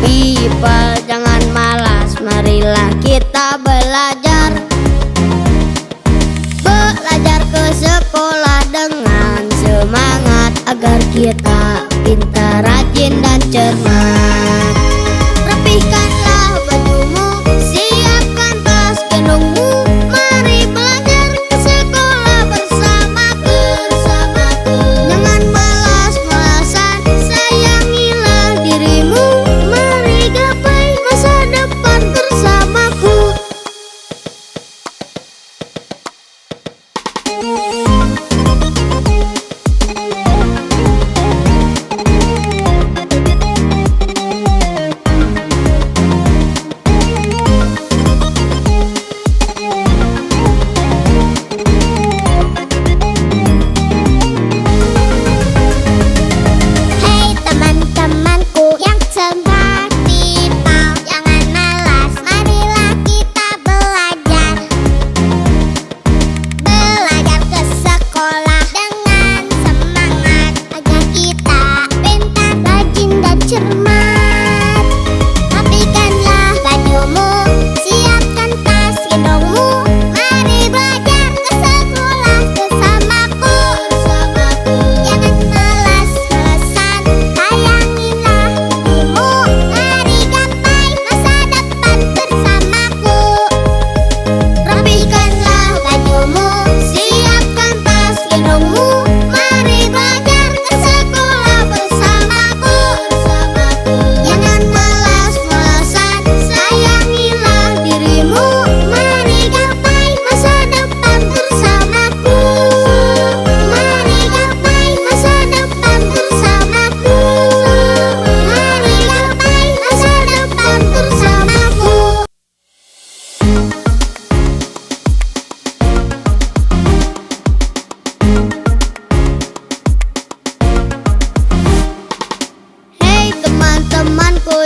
people, jangan malas, marilah kita belajar. Belajar ke sekolah dengan semangat, agar kita pintar, rajin dan cermat. Rapihkanlah bajumu, siapkan tas gendongmu, mari belajar ke sekolah bersamaku. Jangan malas-malasan, sayangilah dirimu, mari gapai masa depan bersamaku.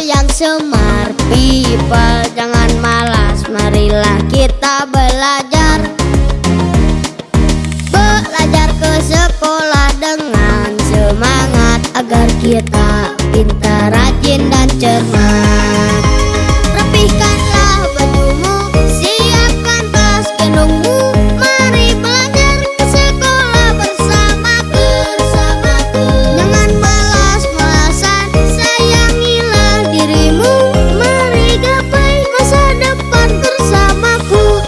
Yang smart people, jangan malas, marilah kita belajar. Belajar ke sekolah dengan semangat, agar kita pintar, rajin dan cermat. Rapihkanlah bajumu, siapkan tas gendongmu, mari belajar ke sekolah bersamaku. Jangan malas-malasan, sayangilah dirimu, mari gapai masa depan bersamaku.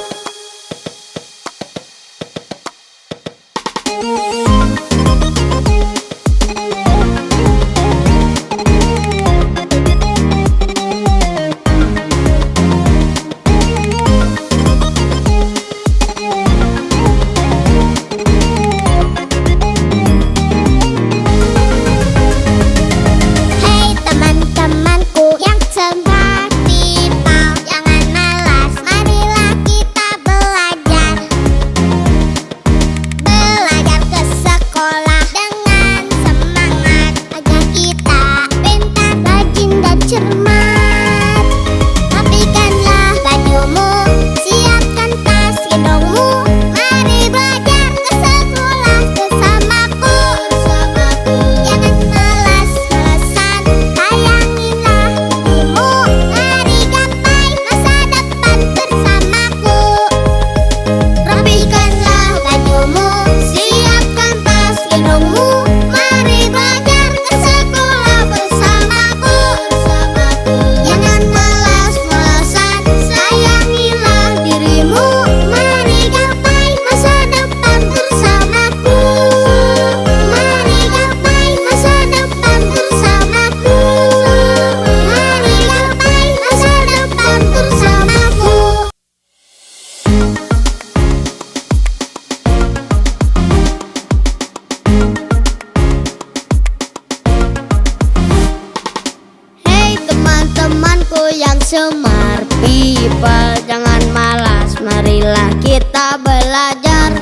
Smart people, jangan malas, marilah kita belajar.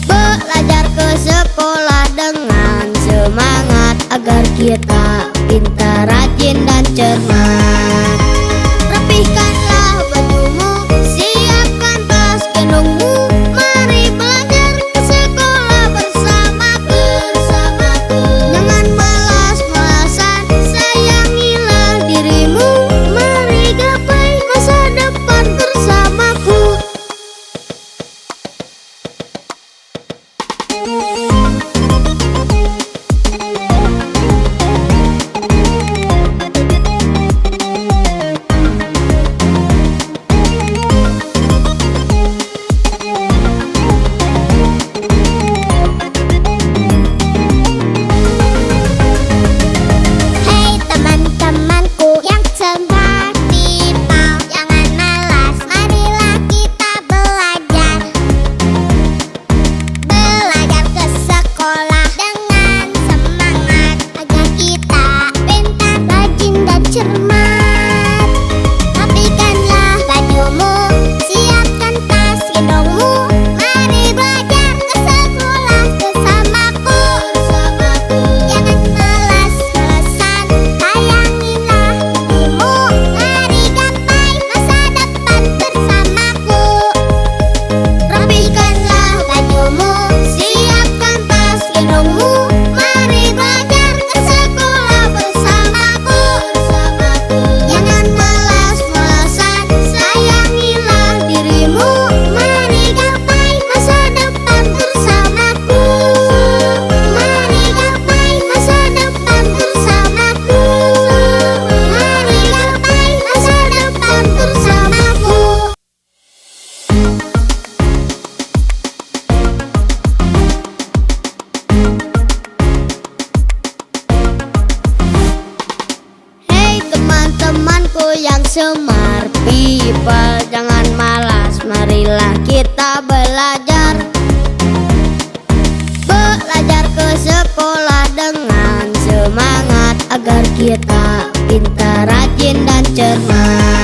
Belajar ke sekolah dengan semangat, agar kita pintar, rajin dan cermat. Rapihkanlah bajumu, siapkan tas gendongmu, mari belajar ke sekolah bersamaku. Jangan malas-malasan, sayangi yang semar. People jangan malas, marilah kita belajar. Belajar ke sekolah dengan semangat, agar kita pintar, rajin dan cermat.